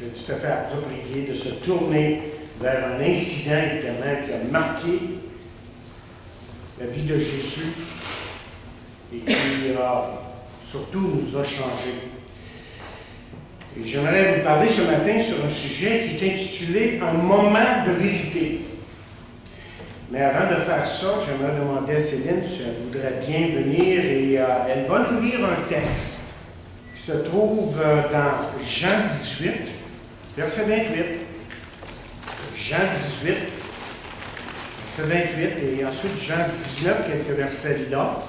c'est tout à fait approprié de se tourner vers un incident, évidemment, qui a marqué la vie de Jésus et qui surtout nous a changés. Et j'aimerais vous parler ce matin sur un sujet qui est intitulé « Un moment de vérité ». Mais avant de faire ça, j'aimerais demander à Céline si elle voudrait bien venir et elle va nous lire un texte qui se trouve dans Jean 18, verset 28. Jean 18, verset 28, et ensuite Jean 19, quelques versets là.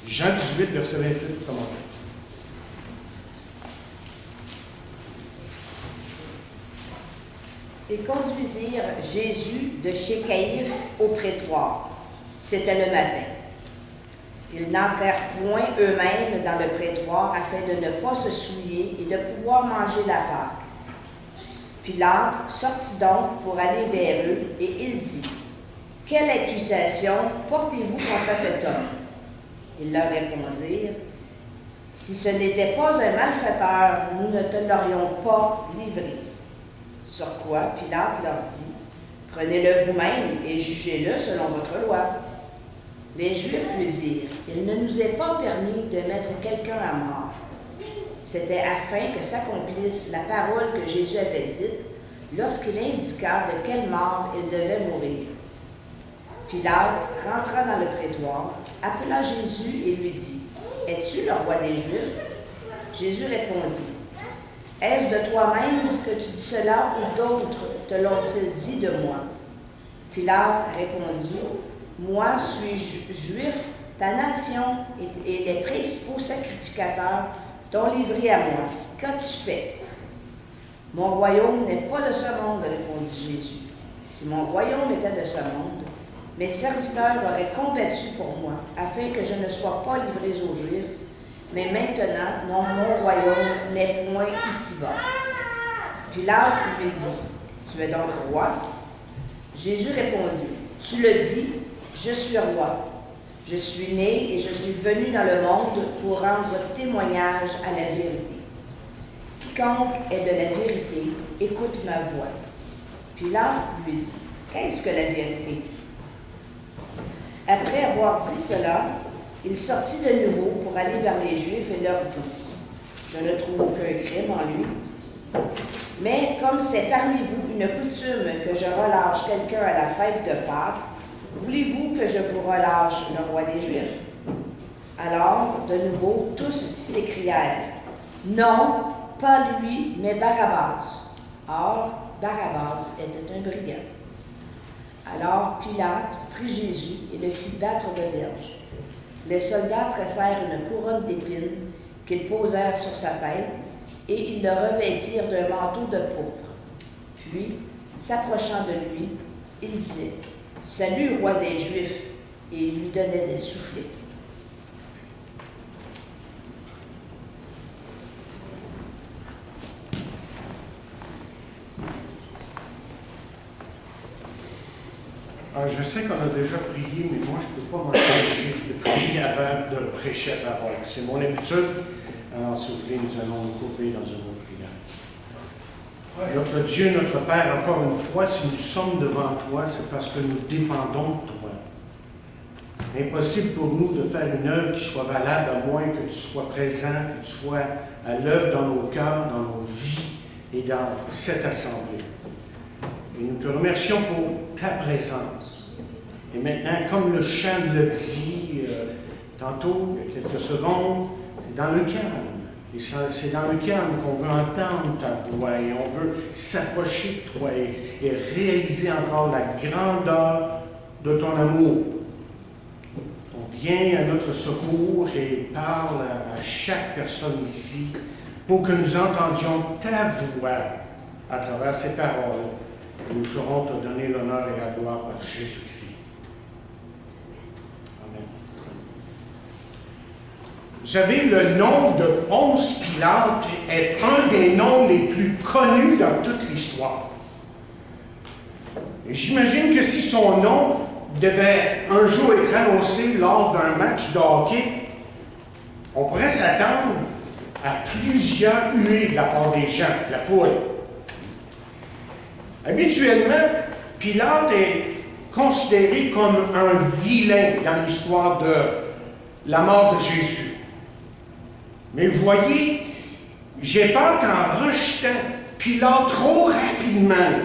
Jean 18, verset 28, pour commencer. Ils conduisirent Jésus de chez Caïphe au prétoire. C'était le matin. Ils n'entrèrent point eux-mêmes dans le prétoire afin de ne pas se souiller et de pouvoir manger la Pâque. Pilate sortit donc pour aller vers eux et il dit : « Quelle accusation portez-vous contre cet homme » Ils leur répondirent : « Si ce n'était pas un malfaiteur, nous ne te l'aurions pas livré. » Sur quoi Pilate leur dit : « Prenez-le vous-même et jugez-le selon votre loi. » Les Juifs lui dirent : « Il ne nous est pas permis de mettre quelqu'un à mort. » C'était afin que s'accomplisse la parole que Jésus avait dite lorsqu'il indiqua de quelle mort il devait mourir. Pilate rentra dans le prétoire, appela Jésus et lui dit : « Es-tu le roi des Juifs » Jésus répondit : « Est-ce de toi-même que tu dis cela ou d'autres te l'ont-ils dit de moi » Pilate répondit : « Moi suis juif, ta nation et les principaux sacrificateurs t'ont livré à moi. Qu'as-tu fait » ? « Mon royaume n'est pas de ce monde, répondit Jésus. Si mon royaume était de ce monde, mes serviteurs auraient combattu pour moi, afin que je ne sois pas livré aux Juifs. Mais maintenant, non, mon royaume n'est point ici-bas. » Pilate lui dit : « Tu es donc roi » Jésus répondit : « Tu le dis, je suis roi. Je suis né et je suis venu dans le monde pour rendre témoignage à la vérité. Quiconque est de la vérité, écoute ma voix. » Pilate lui dit : « Qu'est-ce que la vérité » Après avoir dit cela, il sortit de nouveau pour aller vers les Juifs et leur dit : « Je ne trouve aucun crime en lui. Mais comme c'est parmi vous une coutume que je relâche quelqu'un à la fête de Pâques, voulez-vous que je vous relâche le roi des Juifs » Alors, de nouveau, tous s'écrièrent : « Non, pas lui, mais Barabbas. » Or, Barabbas était un brigand. Alors Pilate prit Jésus et le fit battre de verges. Les soldats tressèrent une couronne d'épines qu'ils posèrent sur sa tête et ils le revêtirent d'un manteau de pourpre. Puis, s'approchant de lui, il disait : « Salut, roi des Juifs » et il lui donnait des soufflets. Je sais qu'on a déjà prié, mais moi, je ne peux pas m'empêcher de prier avant de prêcher la parole. C'est mon habitude. Alors, s'il vous plaît, nous allons nous couper dans une autre prière. Notre Dieu, notre Père, encore une fois, si nous sommes devant toi, c'est parce que nous dépendons de toi. Impossible pour nous de faire une œuvre qui soit valable à moins que tu sois présent, que tu sois à l'œuvre dans nos cœurs, dans nos vies et dans cette assemblée. Et nous te remercions pour ta présence. Et maintenant, comme le chant le dit tantôt, il y a quelques secondes, c'est dans le calme. Et c'est dans le calme qu'on veut entendre ta voix et on veut s'approcher de toi et réaliser encore la grandeur de ton amour. On vient à notre secours et parle à chaque personne ici pour que nous entendions ta voix à travers ces paroles. Et nous saurons te donner l'honneur et la gloire par Jésus-Christ. Amen. Vous savez, le nom de Ponce Pilate est un des noms les plus connus dans toute l'histoire. Et j'imagine que si son nom devait un jour être annoncé lors d'un match de hockey, on pourrait s'attendre à plusieurs huées de la part des gens, de la foule. Habituellement, Pilate est considéré comme un vilain dans l'histoire de la mort de Jésus. Mais vous voyez, j'ai peur qu'en rejetant Pilate trop rapidement,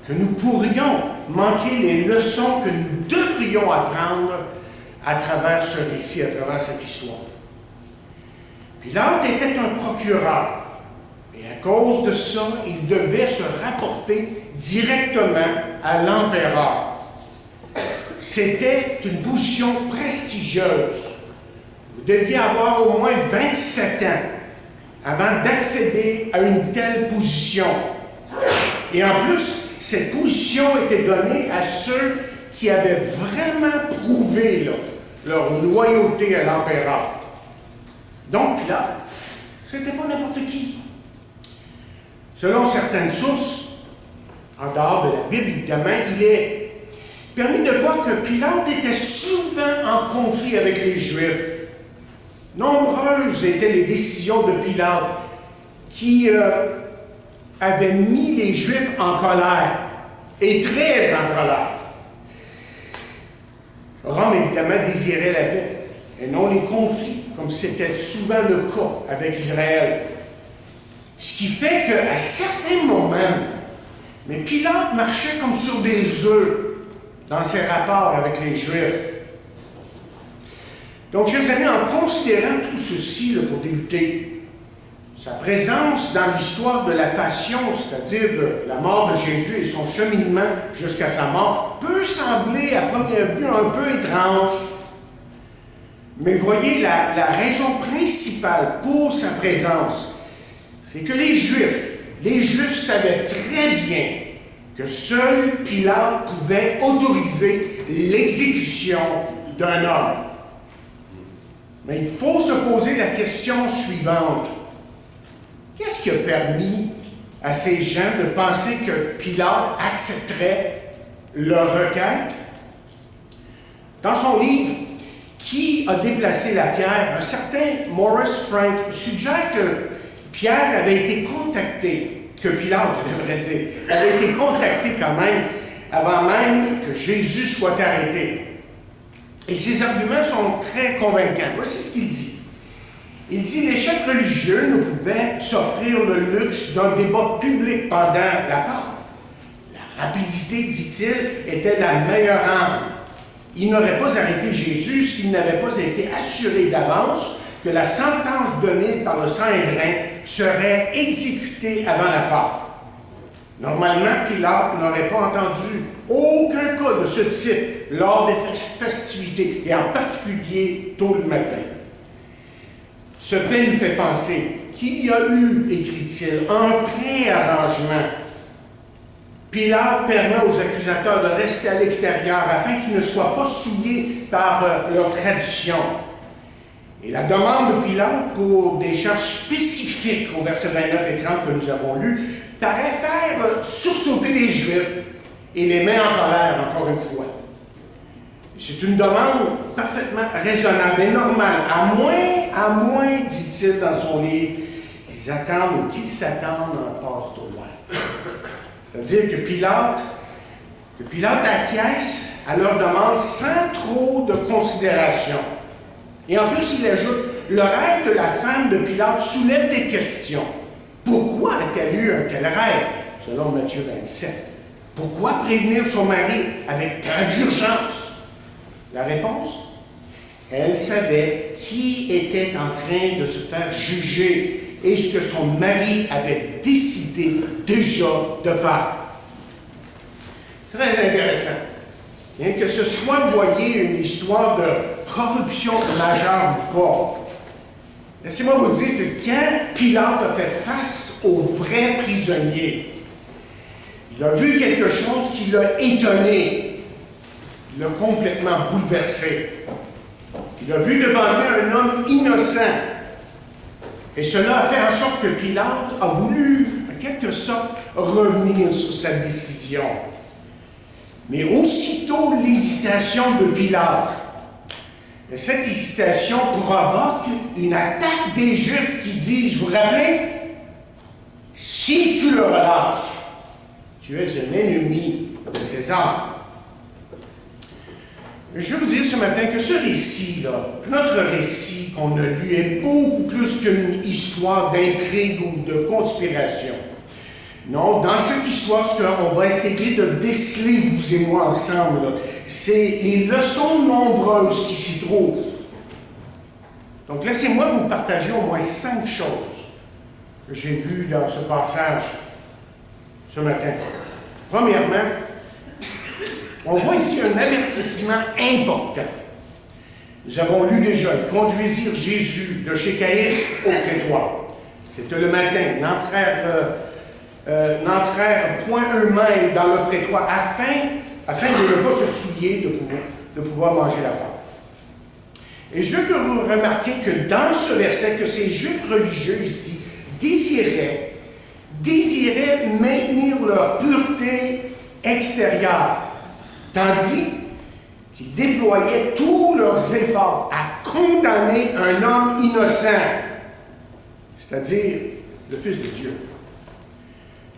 que nous pourrions manquer les leçons que nous devrions apprendre à travers ce récit, à travers cette histoire. Pilate était un procureur, et à cause de ça, il devait se rapporter directement à l'empereur. C'était une position prestigieuse. Vous deviez avoir au moins 27 ans avant d'accéder à une telle position. Et en plus, cette position était donnée à ceux qui avaient vraiment prouvé leur loyauté à l'empereur. Donc là, ce n'était pas n'importe qui. Selon certaines sources, en dehors de la Bible, évidemment, il est permis de voir que Pilate était souvent en conflit avec les Juifs. Nombreuses étaient les décisions de Pilate qui avaient mis les Juifs en colère, et très en colère. Rome, évidemment, désirait la paix, et non les conflits, comme c'était souvent le cas avec Israël. Ce qui fait qu'à certains moments, mais Pilate marchait comme sur des œufs dans ses rapports avec les Juifs. Donc, chers amis, en considérant tout ceci pour débuter, sa présence dans l'histoire de la Passion, c'est-à-dire de la mort de Jésus et son cheminement jusqu'à sa mort, peut sembler à première vue un peu étrange. Mais voyez, la raison principale pour sa présence, c'est que les Juifs savaient très bien que seul Pilate pouvait autoriser l'exécution d'un homme. Mais il faut se poser la question suivante. Qu'est-ce qui a permis à ces gens de penser que Pilate accepterait leur requête? Dans son livre « Qui a déplacé la pierre ?», un certain Maurice Frank suggère que Pierre avait été contacté, que Pilate, j'aimerais dire, avait été contacté quand même, avant même que Jésus soit arrêté. Et ses arguments sont très convaincants. Voici ce qu'il dit. Il dit « Les chefs religieux ne pouvaient s'offrir le luxe d'un débat public pendant la Pâque. La rapidité, dit-il, était la meilleure arme. Il n'aurait pas arrêté Jésus s'il n'avait pas été assuré d'avance que la sentence donnée par le Sanhédrin serait exécutée avant la Pâque. Normalement, Pilate n'aurait pas entendu aucun cas de ce type lors des festivités, et en particulier tôt le matin. Ce fait nous fait penser qu'il y a eu, écrit-il, un préarrangement. Pilate permet aux accusateurs de rester à l'extérieur afin qu'ils ne soient pas souillés par leur tradition. Et la demande de Pilate pour des charges spécifiques au verset 29 et 30 que nous avons lus paraît faire sursauter les Juifs et les met en colère, encore une fois. C'est une demande parfaitement raisonnable et normale, à moins, dit-il dans son livre, qu'ils attendent ou qu'ils s'attendent à un passe-droit. C'est-à-dire que Pilate acquiesce à leur demande sans trop de considération. Et en plus, il ajoute, le rêve de la femme de Pilate soulève des questions. Pourquoi a-t-elle eu un tel rêve, selon Matthieu 27? Pourquoi prévenir son mari avec tant d'urgence? La réponse? Elle savait qui était en train de se faire juger et ce que son mari avait décidé déjà de faire. Très intéressant. Bien que ce soit, vous voyez, une histoire de corruption majeure ou pas, laissez-moi vous dire que quand Pilate a fait face au vrai prisonnier, il a vu quelque chose qui l'a étonné. Il l'a complètement bouleversé. Il a vu devant lui un homme innocent. Et cela a fait en sorte que Pilate a voulu, en quelque sorte, revenir sur sa décision. Mais aussitôt l'hésitation de Pilate, Et cette hésitation provoque une attaque des Juifs qui disent, vous vous rappelez, si tu le relâches, tu es un ennemi de César. Je veux vous dire ce matin que ce récit-là, notre récit qu'on a lu, est beaucoup plus qu'une histoire d'intrigue ou de conspiration. Non, dans cette histoire, ce qu'on va essayer de déceler, vous et moi, ensemble, c'est les leçons nombreuses qui s'y trouvent. Donc, laissez-moi vous partager au moins 5 choses que j'ai vues dans ce passage ce matin. Premièrement, on voit ici un avertissement important. Nous avons lu déjà, ils conduisirent Jésus de chez Caïphe au prétoire. C'était le matin, n'entrèrent point eux-mêmes dans le prétoire afin de ne pas se souiller de pouvoir manger la part. Et je veux que vous remarquiez que dans ce verset, que ces Juifs religieux ici désiraient maintenir leur pureté extérieure, tandis qu'ils déployaient tous leurs efforts à condamner un homme innocent, c'est-à-dire le Fils de Dieu.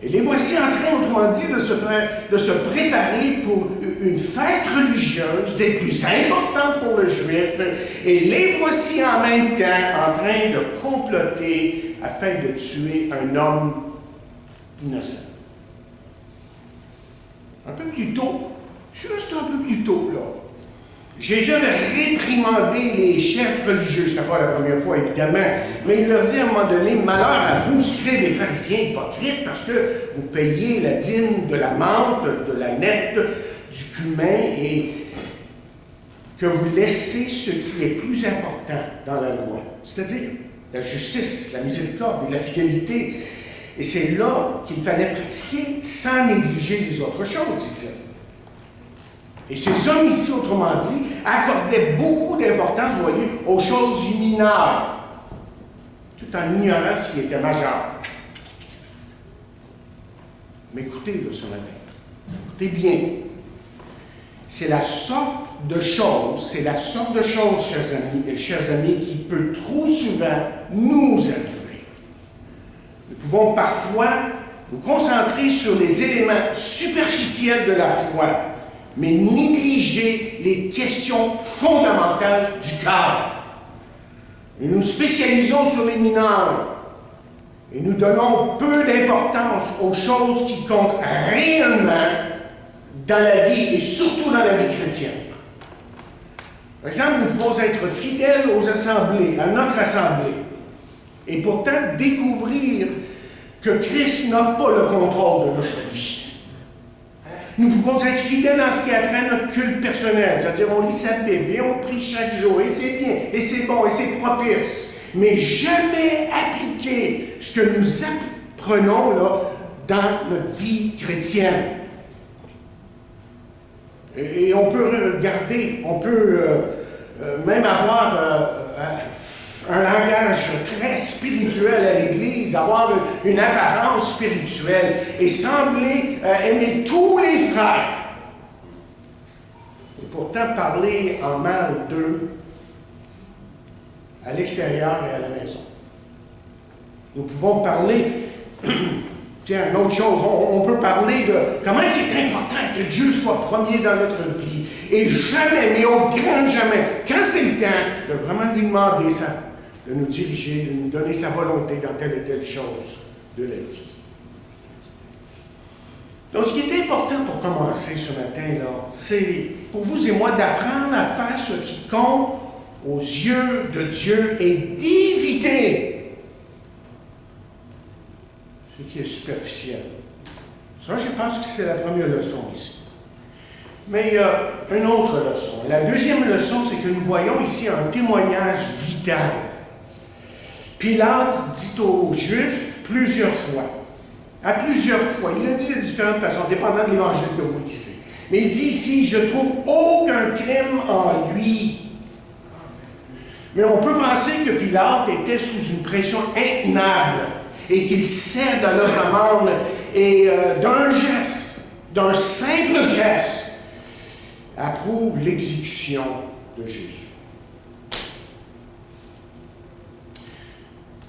Et les voici en train, autrement dit, de se préparer pour une fête religieuse des plus importantes pour le Juif, et les voici en même temps en train de comploter afin de tuer un homme innocent. Un peu plus tôt, juste un peu plus tôt, là, Jésus avait réprimandé les chefs religieux, ce n'est pas la première fois évidemment, mais il leur dit à un moment donné, malheur à vous, scribes et pharisiens hypocrites, parce que vous payez la dîme de la menthe, de la nette, du cumin, et que vous laissez ce qui est plus important dans la loi, c'est-à-dire la justice, la miséricorde et la fidélité. Et c'est là qu'il fallait pratiquer sans négliger les autres choses, dit-il. Et ces hommes ici, autrement dit, accordaient beaucoup d'importance, vous voyez, aux choses mineures, tout en ignorant ce qui était majeur. Mais écoutez, là, ce matin, écoutez bien, c'est la sorte de choses, chers amis, qui peut trop souvent nous arriver. Nous pouvons parfois nous concentrer sur les éléments superficiels de la foi, mais négliger les questions fondamentales du cœur. Et nous spécialisons sur les mineurs et nous donnons peu d'importance aux choses qui comptent réellement dans la vie et surtout dans la vie chrétienne. Par exemple, nous devons être fidèles aux assemblées, à notre assemblée, et pourtant découvrir que Christ n'a pas le contrôle de notre vie. Nous pouvons être fidèles en ce qui a trait à notre culte personnel, c'est-à-dire on lit sa Bible et on prie chaque jour, et c'est bien, et c'est bon, et c'est propice, mais jamais appliquer ce que nous apprenons là, dans notre vie chrétienne. Et on peut regarder, on peut même avoir un langage très spirituel à l'Église, avoir une apparence spirituelle et sembler aimer tous les frères. Et pourtant parler en mal d'eux à l'extérieur et à la maison. Nous pouvons parler, tiens, une autre chose, on peut parler de comment il est important que Dieu soit premier dans notre vie. Et jamais, mais au grand jamais, quand c'est le temps de vraiment lui demander ça, de nous diriger, de nous donner sa volonté dans telle et telle chose de la vie. Donc, ce qui est important pour commencer ce matin-là, c'est pour vous et moi d'apprendre à faire ce qui compte aux yeux de Dieu et d'éviter ce qui est superficiel. Ça, je pense que c'est la première leçon ici. Mais il y a une autre leçon. La deuxième leçon, c'est que nous voyons ici un témoignage vital. Pilate dit aux Juifs plusieurs fois, il le dit de différentes façons, dépendant de l'évangile que vous lisez. Mais il dit ici, je trouve aucun crime en lui. Mais on peut penser que Pilate était sous une pression intenable et qu'il cède à leur demande et d'un simple geste, approuve l'exécution de Jésus.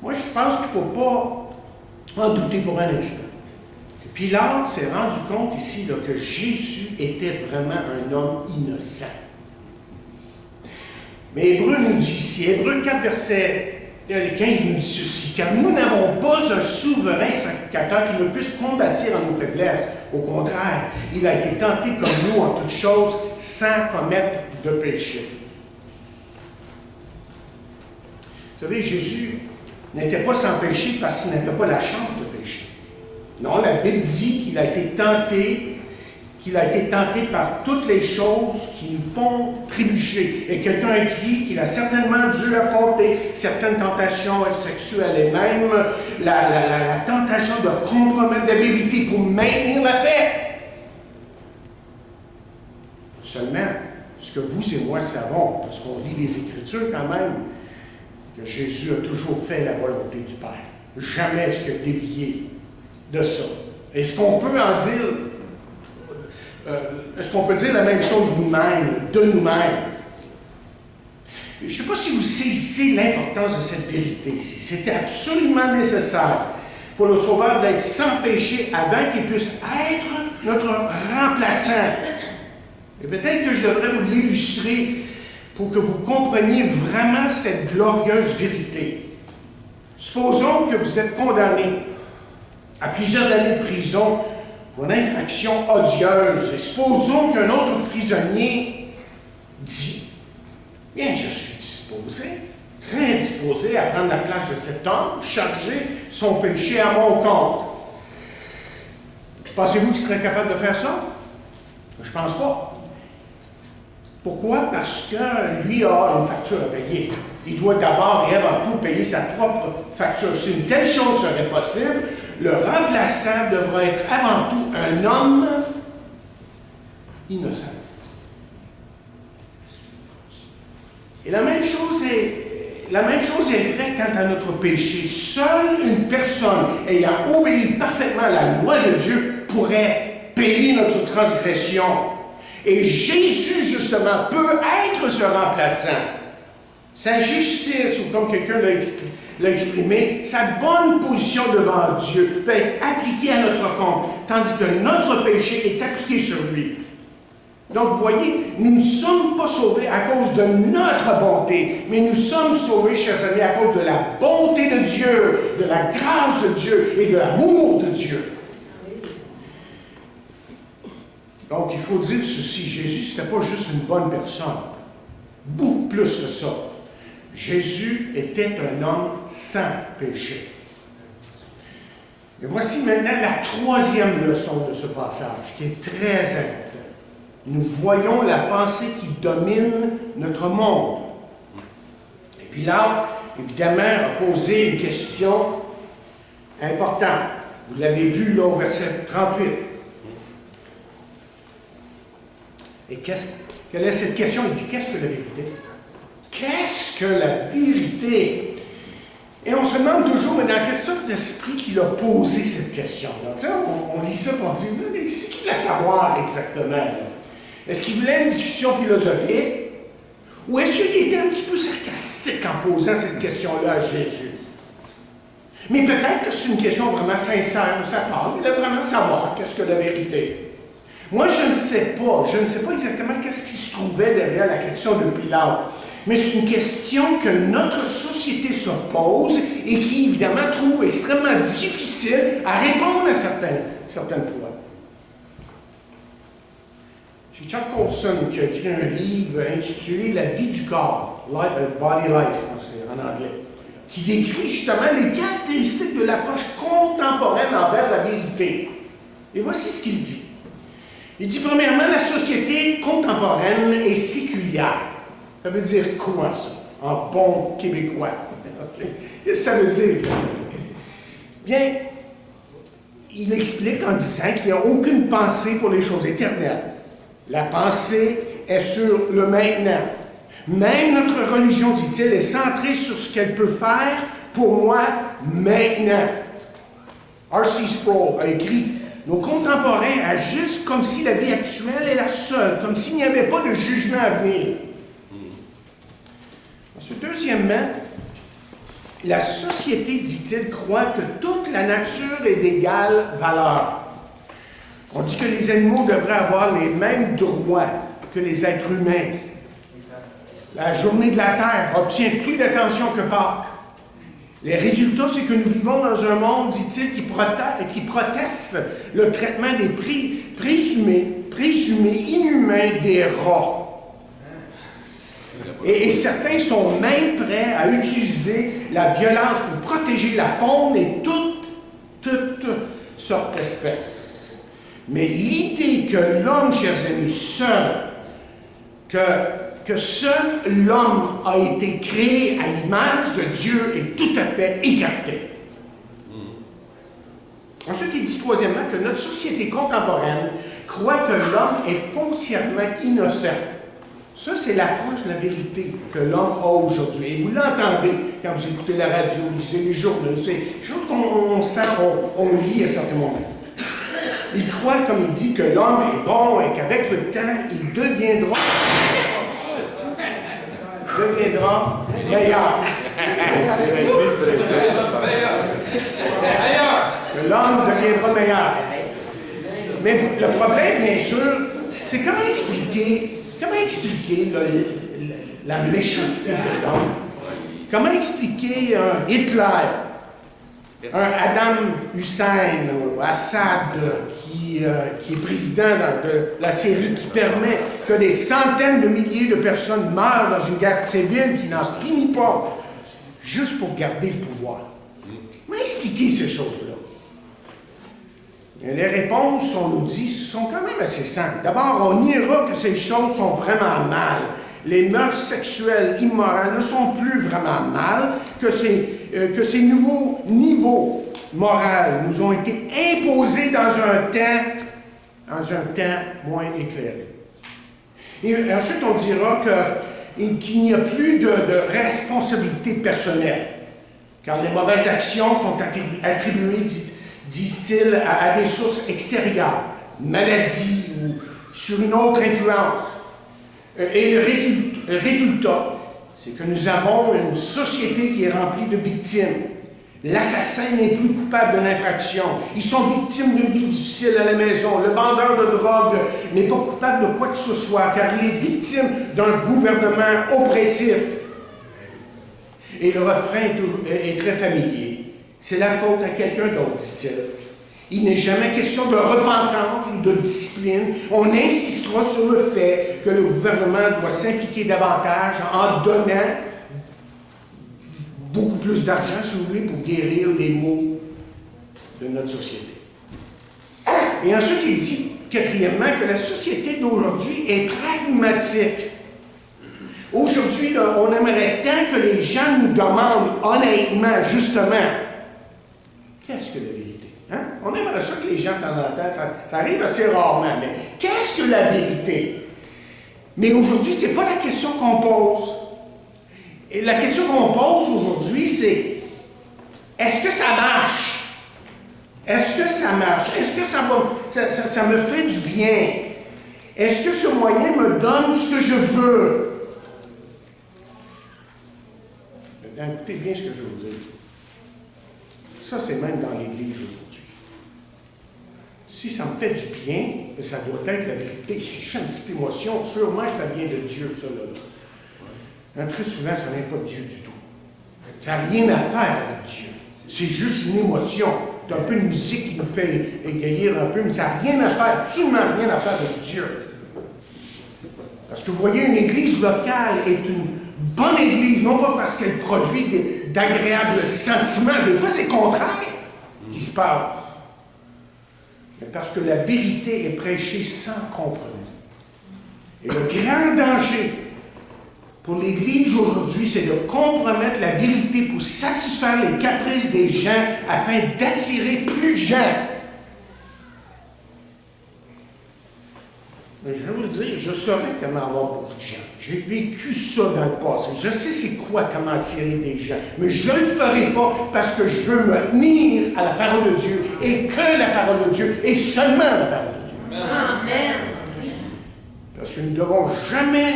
Moi, je pense qu'il ne faut pas en douter pour un instant. Pilate s'est rendu compte ici là, que Jésus était vraiment un homme innocent. Mais Hébreu nous dit ici, Hébreu 4, verset 15 nous dit ceci, car nous n'avons pas un souverain sacrificateur qui ne puisse combattre en nos faiblesses. Au contraire, il a été tenté comme nous en toutes choses, sans commettre de péché. Vous savez, Jésus n'était pas sans péché parce qu'il n'avait pas la chance de pécher. Non, la Bible dit qu'il a été tenté par toutes les choses qui nous font trébucher. Et quelqu'un a écrit qu'il a certainement dû affronter certaines tentations sexuelles et même la tentation de compromettre la vérité pour maintenir la paix. Seulement, ce que vous et moi savons, parce qu'on lit les Écritures quand même, que Jésus a toujours fait la volonté du Père. Jamais est-ce qu'il a dévié de ça. Est-ce qu'on peut en dire, est-ce qu'on peut dire la même chose nous-mêmes, de nous-mêmes? Je ne sais pas si vous saisissez l'importance de cette vérité ici. C'était absolument nécessaire pour le Sauveur d'être sans péché avant qu'il puisse être notre remplaçant. Et peut-être que je devrais vous l'illustrer pour que vous compreniez vraiment cette glorieuse vérité. Supposons que vous êtes condamné à plusieurs années de prison pour une infraction odieuse. Et supposons qu'un autre prisonnier dit « Bien, je suis disposé, très disposé à prendre la place de cet homme, charger son péché à mon compte. » Pensez-vous qu'il serait capable de faire ça? Je ne pense pas. Pourquoi? Parce que lui a une facture à payer. Il doit d'abord et avant tout payer sa propre facture. Si une telle chose serait possible, le remplaçant devrait être avant tout un homme innocent. Et la même chose est vraie quant à notre péché. Seule une personne ayant obéi parfaitement à la loi de Dieu pourrait payer notre transgression. Et Jésus, justement, peut être ce remplaçant. Sa justice, ou comme quelqu'un l'a exprimé, sa bonne position devant Dieu peut être appliquée à notre compte, tandis que notre péché est appliqué sur lui. Donc, vous voyez, nous ne sommes pas sauvés à cause de notre bonté, mais nous sommes sauvés, chers amis, à cause de la bonté de Dieu, de la grâce de Dieu et de l'amour de Dieu. Donc, il faut dire ceci, Jésus, ce n'était pas juste une bonne personne, beaucoup plus que ça. Jésus était un homme sans péché. Et voici maintenant la troisième leçon de ce passage, qui est très importante. Nous voyons la pensée qui domine notre monde. Et puis là, évidemment, a posé une question importante. Vous l'avez vu là au verset 38. Et quelle est cette question? Il dit, qu'est-ce que la vérité? Qu'est-ce que la vérité? Et on se demande toujours, mais dans quelle sorte d'esprit qu'il a posé cette question-là? Tu sais, on lit ça pour dire, mais c'est qu'il voulait savoir exactement? Est-ce qu'il voulait une discussion philosophique? Ou est-ce qu'il était un petit peu sarcastique en posant cette question-là à Jésus? Mais peut-être que c'est une question vraiment sincère de sa part. Il voulait vraiment savoir qu'est-ce que la vérité. Moi, je ne sais pas exactement qu'est-ce qui se trouvait derrière la question de Pilate. Mais c'est une question que notre société se pose et qui, évidemment, trouve extrêmement difficile à répondre à certaines fois. C'est Chuck Colson qui a écrit un livre intitulé « La vie du corps », Body Life, je pense, en anglais, qui décrit justement les caractéristiques de l'approche contemporaine envers la vérité. Et voici ce qu'il dit. Il dit, premièrement, la société contemporaine est séculière. Ça veut dire quoi, ça, en bon québécois? Qu'est-ce que ça veut dire, ça? Bien, il explique en disant qu'il n'y a aucune pensée pour les choses éternelles. La pensée est sur le maintenant. Même notre religion, dit-il, est centrée sur ce qu'elle peut faire pour moi maintenant. R.C. Sproul a écrit, nos contemporains agissent comme si la vie actuelle est la seule, comme s'il n'y avait pas de jugement à venir. Ensuite, deuxièmement, La société, dit-il, croit que toute la nature est d'égale valeur. On dit que les animaux devraient avoir les mêmes droits que les êtres humains. La journée de la Terre obtient plus d'attention que Pâques. Les résultats, c'est que nous vivons dans un monde, dit-il, qui proteste le traitement des présumés inhumains des rats. Et certains sont même prêts à utiliser la violence pour protéger la faune et toutes sortes d'espèces. Mais l'idée que l'homme, chers amis, que seul l'homme a été créé à l'image de Dieu est tout à fait écartée. Ensuite, il dit troisièmement que notre société contemporaine croit que l'homme est foncièrement innocent. Ça, c'est l'approche de la vérité que l'homme a aujourd'hui. Et vous l'entendez quand vous écoutez la radio, vous lisez les journaux. C'est quelque chose qu'on sent, on lit à certains moments. Il croit, comme il dit, que l'homme est bon et qu'avec le temps, il deviendra meilleur. Que l'homme deviendra meilleur. Mais le problème, bien sûr, c'est comment expliquer la méchanceté de l'homme? Comment expliquer un Hitler, un Adam Hussein ou Assad qui est président de la Syrie, qui permet que des centaines de milliers de personnes meurent dans une guerre civile qui n'en finit pas, juste pour garder le pouvoir? Comment expliquer ces choses-là? Les réponses, on nous dit, sont quand même assez simples. D'abord, on niera que ces choses sont vraiment mal. Les mœurs sexuelles immorales ne sont plus vraiment mal, que ces nouveaux niveaux moraux nous ont été imposés dans un temps moins éclairé. Et ensuite, on dira qu'il n'y a plus de responsabilité personnelle, car les mauvaises actions sont attribuées, disent-ils, à des sources extérieures, maladies ou sur une autre influence. Et le résultat, c'est que nous avons une société qui est remplie de victimes. L'assassin n'est plus coupable d'une infraction. Ils sont victimes d'une vie difficile à la maison. Le vendeur de drogue n'est pas coupable de quoi que ce soit, car il est victime d'un gouvernement oppressif. Et le refrain est très familier. C'est la faute à quelqu'un d'autre, dit-il. Il n'est jamais question de repentance ou de discipline. On insistera sur le fait que le gouvernement doit s'impliquer davantage en donnant beaucoup plus d'argent, si vous voulez, pour guérir les maux de notre société. Et ensuite, il dit, quatrièmement, que la société d'aujourd'hui est pragmatique. Aujourd'hui, on aimerait tant que les gens nous demandent honnêtement, justement, qu'est-ce que la vérité? Hein? On aimerait ça que les gens, de temps en temps, ça arrive assez rarement, mais qu'est-ce que la vérité? Mais aujourd'hui, ce n'est pas la question qu'on pose. Et la question qu'on pose aujourd'hui, c'est est-ce que ça marche? Est-ce que ça marche? Est-ce que ça me fait du bien? Est-ce que ce moyen me donne ce que je veux? Écoutez bien ce que je veux vous dire. Ça, c'est même dans l'Église aujourd'hui. Si ça me fait du bien, ça doit être la vérité. J'ai une petite émotion, sûrement que ça vient de Dieu, ça, là. Très souvent, ça ne vient pas de Dieu du tout. Ça n'a rien à faire avec Dieu. C'est juste une émotion. C'est un peu une musique qui nous fait égayer un peu, mais ça n'a rien à faire, absolument rien à faire avec Dieu. Parce que vous voyez, une église locale est une bonne église, non pas parce qu'elle produit d'agréables sentiments. Des fois, c'est le contraire qui se passe. Mais parce que la vérité est prêchée sans compromis. Et le grand danger pour l'Église aujourd'hui, c'est de compromettre la vérité pour satisfaire les caprices des gens afin d'attirer plus de gens. Mais je vais vous le dire, je saurais comment avoir beaucoup de gens. J'ai vécu ça dans le passé. Je sais c'est quoi, comment attirer des gens. Mais je ne le ferai pas parce que je veux me tenir à la parole de Dieu et que la parole de Dieu et seulement la parole de Dieu. Amen. Parce que nous ne devons jamais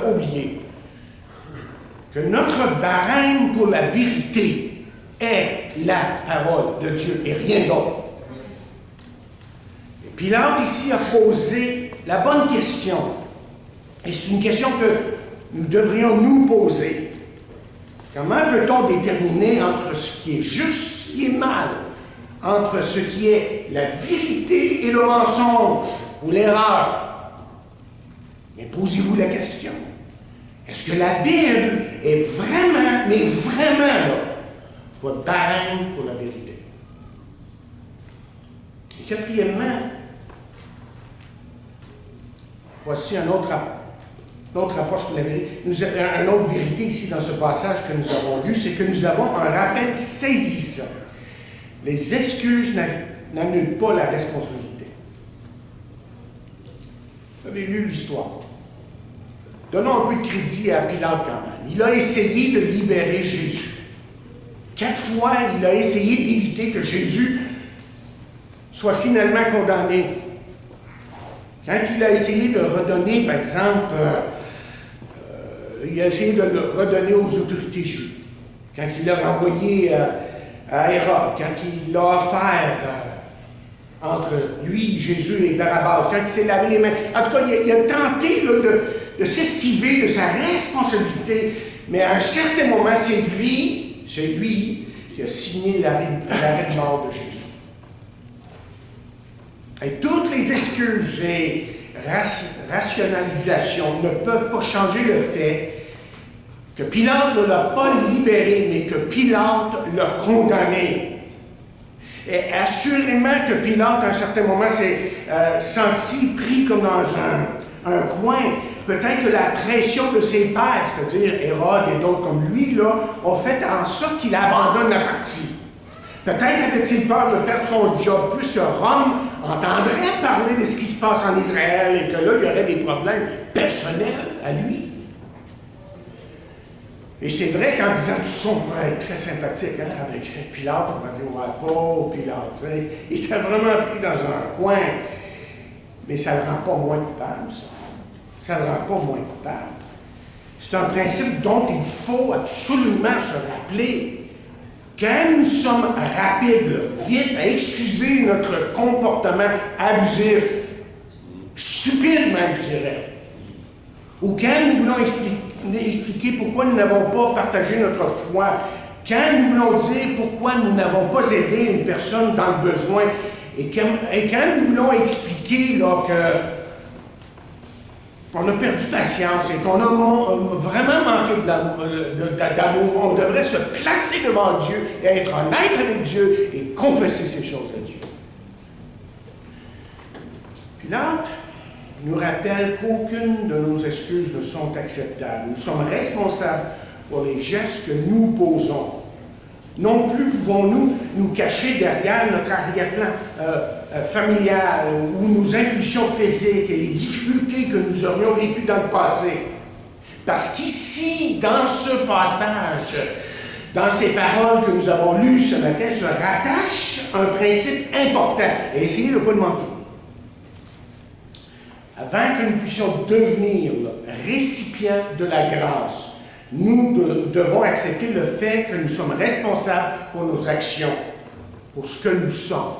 oublier que notre barème pour la vérité est la parole de Dieu et rien d'autre. Et Pilate ici a posé la bonne question. Et c'est une question que nous devrions nous poser. Comment peut-on déterminer entre ce qui est juste, ce qui est mal, entre ce qui est la vérité et le mensonge ou l'erreur? Mais posez-vous la question. Est-ce que la Bible est vraiment, mais vraiment là, votre barème pour la vérité? Et quatrièmement, voici une autre approche pour la vérité. Une autre vérité ici dans ce passage que nous avons lu, c'est que nous avons un rappel saisissant. Les excuses n'annulent pas la responsabilité. Vous avez lu l'histoire. Donnons un peu de crédit à Pilate quand même. Il a essayé de libérer Jésus. 4 fois, il a essayé d'éviter que Jésus soit finalement condamné. Quand il a essayé de redonner, par exemple, il a essayé de le redonner aux autorités juives. Quand il l'a renvoyé à Hérode, quand il l'a offert entre lui, Jésus et Barabbas, quand il s'est lavé les mains. En tout cas, il a tenté là, de s'esquiver de sa responsabilité, mais à un certain moment, c'est lui qui a signé l'arrêt de mort de Jésus. Et toutes les excuses et rationalisations ne peuvent pas changer le fait que Pilate ne l'a pas libéré, mais que Pilate l'a condamné. Et assurément que Pilate, à un certain moment, s'est senti pris comme dans un coin. Peut-être que la pression de ses pairs, c'est-à-dire Hérode et d'autres comme lui, là, ont fait en sorte qu'il abandonne la partie. Peut-être avait-il peur de perdre son job, puisque Rome entendrait parler de ce qui se passe en Israël et que là, il y aurait des problèmes personnels à lui. Et c'est vrai qu'en disant tout ça, on pourrait être très sympathique avec Pilate, on va dire, ouais, pauvre Pilate, tu sais, il était vraiment pris dans un coin. Mais ça ne le rend pas moins coupable, ça. Ça ne le rend pas moins coupable. C'est un principe dont il faut absolument se rappeler. Quand nous sommes rapides, vite à excuser notre comportement abusif, stupide même, je dirais, ou quand nous voulons expliquer pourquoi nous n'avons pas partagé notre foi, quand nous voulons dire pourquoi nous n'avons pas aidé une personne dans le besoin, et quand nous voulons expliquer là, qu'on a perdu patience et qu'on a vraiment manqué d'amour, on devrait se placer devant Dieu et être honnête avec Dieu et confesser ces choses à Dieu. Pilate nous rappelle qu'aucune de nos excuses ne sont acceptables. Nous sommes responsables pour les gestes que nous posons. Non plus pouvons-nous nous cacher derrière notre arrière-plan familial ou nos impulsions physiques et les difficultés que nous aurions vécues dans le passé. Parce qu'ici, dans ce passage, dans ces paroles que nous avons lues ce matin, se rattache un principe important. Et essayez de ne pas le manquer. Avant que nous puissions devenir récipients de la grâce, nous devons accepter le fait que nous sommes responsables pour nos actions, pour ce que nous sommes.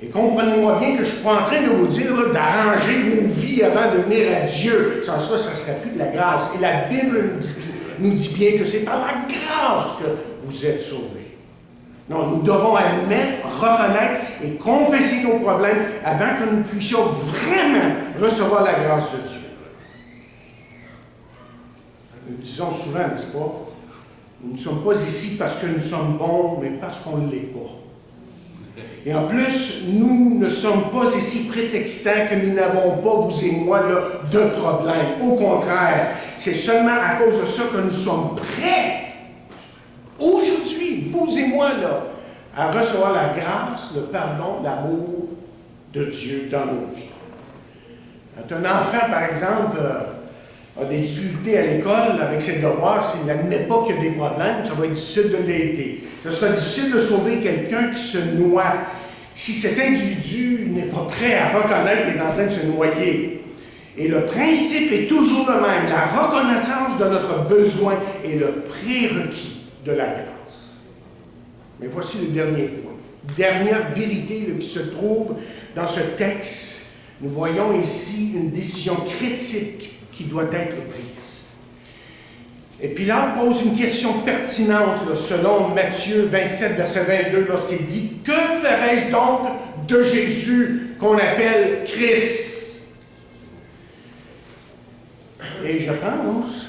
Et comprenez-moi bien que je ne suis pas en train de vous dire d'arranger vos vies avant de venir à Dieu. Sans ça, ça ne serait plus de la grâce. Et la Bible nous dit bien que c'est par la grâce que vous êtes sauvés. Non, nous devons admettre, reconnaître et confesser nos problèmes avant que nous puissions vraiment recevoir la grâce de Dieu. Nous disons souvent, n'est-ce pas? Nous ne sommes pas ici parce que nous sommes bons, mais parce qu'on ne l'est pas. Et en plus, nous ne sommes pas ici prétextant que nous n'avons pas, vous et moi, là, de problème. Au contraire, c'est seulement à cause de ça que nous sommes prêts, aujourd'hui, vous et moi, là, à recevoir la grâce, le pardon, l'amour de Dieu dans nos vies. Quand un enfant, par exemple, a des difficultés à l'école avec ses devoirs, s'il n'admet pas qu'il y a des problèmes, ça va être difficile de l'aider. Ce sera difficile de sauver quelqu'un qui se noie si cet individu n'est pas prêt à reconnaître qu'il est en train de se noyer. Et le principe est toujours le même. La reconnaissance de notre besoin est le prérequis de la grâce. Mais voici le dernier point. Dernière vérité qui se trouve dans ce texte. Nous voyons ici une décision critique qui doit être prise. Et Pilate pose une question pertinente selon Matthieu 27, verset 22, lorsqu'il dit « Que ferai-je donc de Jésus qu'on appelle Christ ?» Et je pense,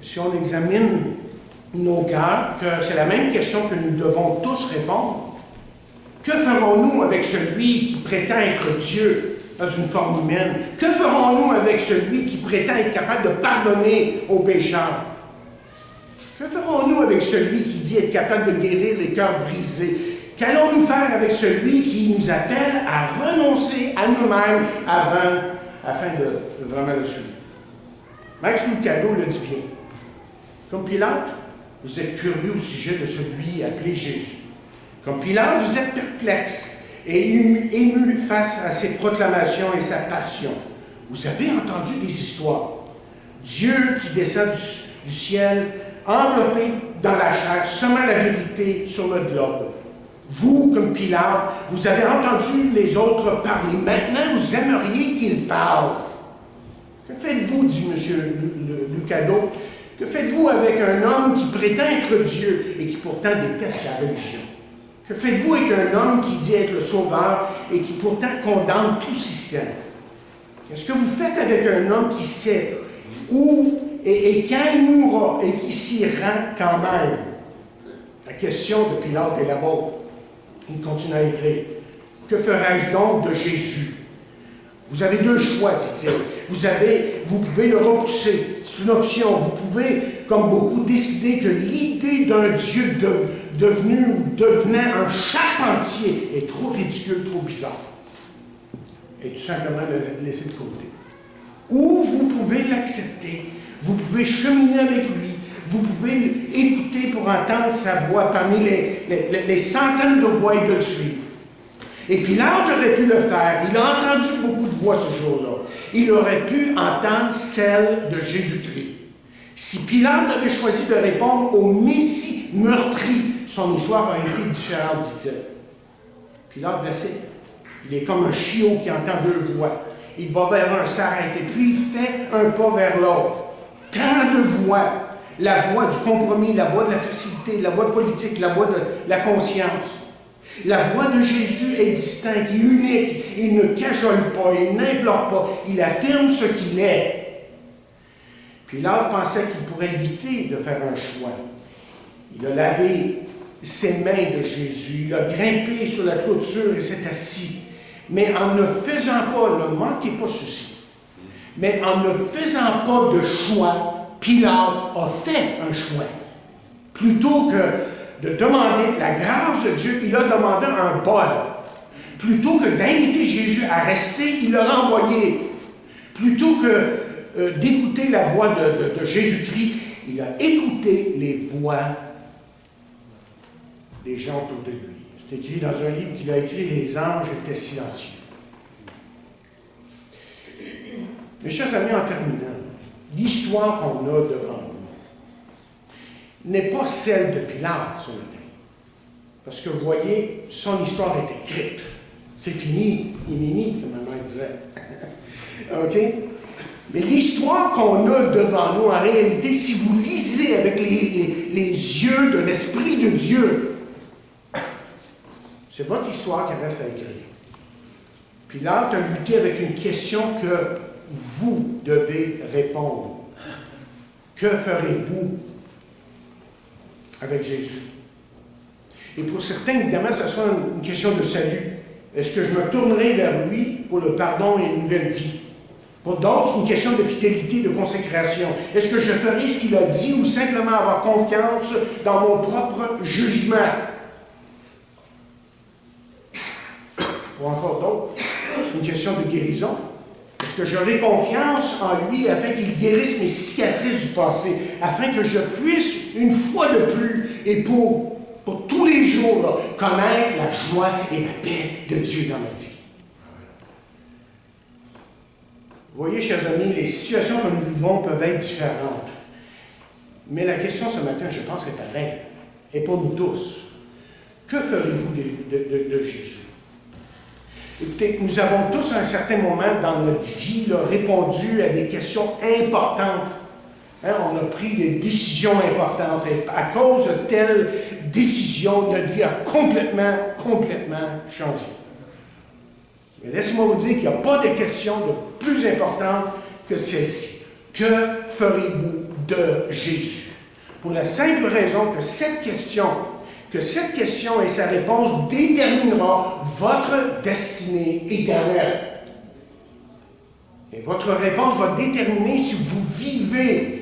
si on examine nos cœurs, que c'est la même question que nous devons tous répondre. Que ferons-nous avec celui qui prétend être Dieu dans une forme humaine? Que ferons-nous avec celui qui prétend être capable de pardonner aux pécheurs? Que ferons-nous avec celui qui dit être capable de guérir les cœurs brisés? Qu'allons-nous faire avec celui qui nous appelle à renoncer à nous-mêmes afin de vraiment le suivre? Max Lucado le dit bien. Comme Pilate, vous êtes curieux au sujet de celui appelé Jésus. Comme Pilate, vous êtes perplexe et ému face à ses proclamations et sa passion. Vous avez entendu des histoires. Dieu qui descend du ciel, enveloppé dans la chair, semant la vérité sur le globe. Vous, comme Pilate, vous avez entendu les autres parler. Maintenant, vous aimeriez qu'ils parlent. Que faites-vous, dit M. Lucado, que faites-vous avec un homme qui prétend être Dieu et qui pourtant déteste la religion? Que faites-vous avec un homme qui dit être le sauveur et qui pourtant condamne tout système? Qu'est-ce que vous faites avec un homme qui sait où et quand il mourra et qui s'y rend quand même? La question de Pilate est la vôtre. Il continue à écrire. Que ferai-je donc de Jésus? Vous avez deux choix, dit-il. Vous pouvez le repousser. C'est une option. Vous pouvez, comme beaucoup, décider que l'idée d'un Dieu devenant un charpentier est trop ridicule, trop bizarre. Et tout simplement le laisser de côté. Ou vous pouvez l'accepter. Vous pouvez cheminer avec lui. Vous pouvez écouter pour entendre sa voix parmi les centaines de voix et de le suivre. Et Pilate aurait pu le faire. Il a entendu beaucoup de voix ce jour-là. Il aurait pu entendre celle de Jésus-Christ. Si Pilate avait choisi de répondre au Messie meurtri, son histoire aurait été différente, dit-il. Pilate le sait. Il est comme un chiot qui entend deux voix. Il va vers un, s'arrête, et puis il fait un pas vers l'autre. 32 voix. La voix du compromis, la voix de la facilité, la voix politique, la voix de la conscience. La voix de Jésus est distincte, unique. Il ne cajole pas, il n'implore pas. Il affirme ce qu'il est. Pilate pensait qu'il pourrait éviter de faire un choix. Il a lavé ses mains de Jésus. Il a grimpé sur la clôture et s'est assis. Mais en ne faisant pas, ne manquez pas ceci, mais en ne faisant pas de choix, Pilate a fait un choix. Plutôt que de demander la grâce de Dieu, il a demandé un bol. Plutôt que d'inviter Jésus à rester, il l'a renvoyé. Plutôt que d'écouter la voix de Jésus-Christ, il a écouté les voix des gens autour de lui. C'est écrit dans un livre qu'il a écrit, « Les anges étaient silencieux ». Mes chers amis, en terminant, l'histoire qu'on a devant nous n'est pas celle de Pilate ce matin. Parce que vous voyez, son histoire est écrite. C'est fini, inini, comme ma mère disait. OK? Mais l'histoire qu'on a devant nous, en réalité, si vous lisez avec les yeux de l'Esprit de Dieu, c'est votre histoire qui reste à écrire. Pilate a lutté avec une question que vous devez répondre. Que ferez-vous avec Jésus? Et pour certains, évidemment, ça sera une question de salut. Est-ce que je me tournerai vers lui pour le pardon et une nouvelle vie? Pour d'autres, c'est une question de fidélité, de consécration. Est-ce que je ferai ce qu'il a dit ou simplement avoir confiance dans mon propre jugement? Ou encore d'autres, c'est une question de guérison. Est-ce que j'aurai confiance en lui afin qu'il guérisse mes cicatrices du passé, afin que je puisse, une fois de plus, et pour tous les jours, là, connaître la joie et la paix de Dieu dans ma vie? Vous voyez, chers amis, les situations que nous vivons peuvent être différentes. Mais la question ce matin, je pense, est pareille. Et pour nous tous. Que ferez-vous de Jésus? Écoutez, nous avons tous à un certain moment dans notre vie là, répondu à des questions importantes. Hein, on a pris des décisions importantes. Et à cause de telles décisions, notre vie a complètement changé. Mais laissez-moi vous dire qu'il n'y a pas de question de plus importante que celle-ci. Que ferez-vous de Jésus? Pour la simple raison que cette question et sa réponse déterminera votre destinée éternelle. Et votre réponse va déterminer si vous vivez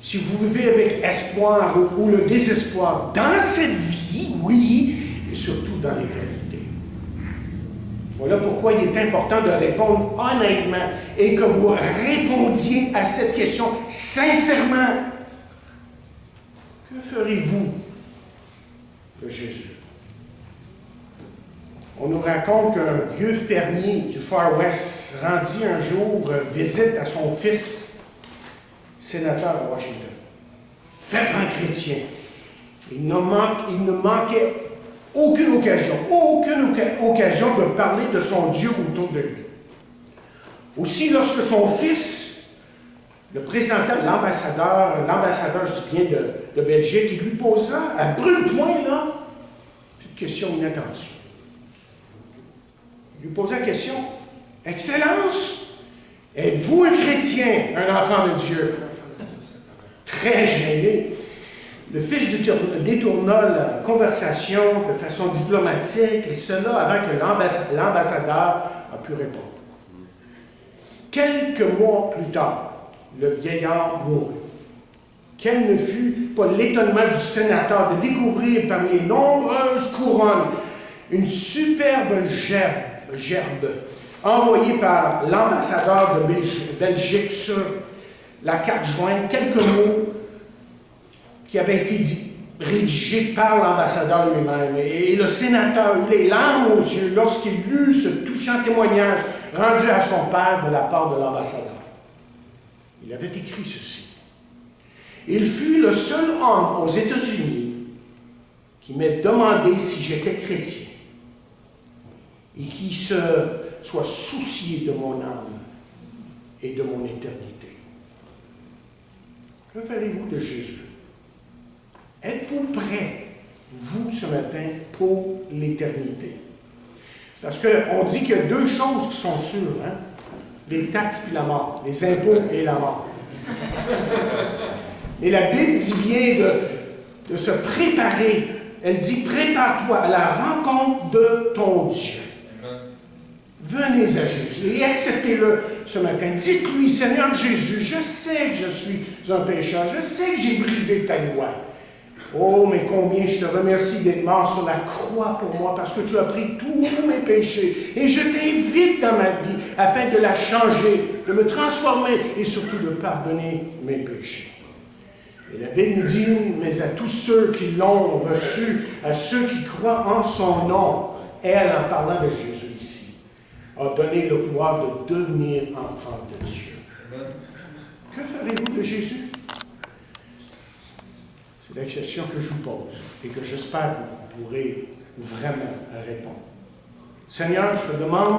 avec espoir ou le désespoir dans cette vie, oui, et surtout dans l'éternité. Voilà pourquoi il est important de répondre honnêtement et que vous répondiez à cette question sincèrement. Que ferez-vous de Jésus? On nous raconte qu'un vieux fermier du Far West rendit un jour visite à son fils, sénateur à Washington. Fervent chrétien. Il ne manquait aucune occasion de parler de son Dieu autour de lui. Aussi, lorsque son fils le présenta l'ambassadeur, je dis bien de Belgique, il lui posa à brûle-point, là, une question inattendue. Il lui posa la question: Excellence, êtes-vous un chrétien, un enfant de Dieu? Très gêné, le fils détourna la conversation de façon diplomatique, et cela avant que l'ambassadeur a pu répondre. Quelques mois plus tard, le vieillard mourut. Quel ne fut pas l'étonnement du sénateur de découvrir parmi les nombreuses couronnes une superbe gerbe envoyée par l'ambassadeur de Belgique sur la carte jointe, quelques mots qui avaient été rédigés par l'ambassadeur lui-même. Et le sénateur eut les larmes aux yeux lorsqu'il lut ce touchant témoignage rendu à son père de la part de l'ambassadeur. Il avait écrit ceci: Il fut le seul homme aux États-Unis qui m'ait demandé si j'étais chrétien et qui se soit soucié de mon âme et de mon éternité. Que ferez-vous de Jésus? Êtes-vous prêts, vous, ce matin, pour l'éternité? Parce qu'on dit qu'il y a deux choses qui sont sûres, hein? Les taxes et la mort, les impôts et la mort. Et la Bible dit bien de se préparer. Elle dit: prépare-toi à la rencontre de ton Dieu. Venez à Jésus et acceptez-le ce matin. Dites-lui: Seigneur Jésus, je sais que je suis un pécheur, je sais que j'ai brisé ta loi. Oh, mais combien je te remercie d'être mort sur la croix pour moi, parce que tu as pris tous mes péchés. Et je t'invite dans ma vie afin de la changer, de me transformer et surtout de pardonner mes péchés. Et la Bible nous dit: mais à tous ceux qui l'ont reçu, à ceux qui croient en son nom, elle, en parlant de Jésus ici, a donné le pouvoir de devenir enfant de Dieu. Que ferez-vous de Jésus? C'est la question que je vous pose et que j'espère que vous pourrez vraiment répondre. Seigneur, je te demande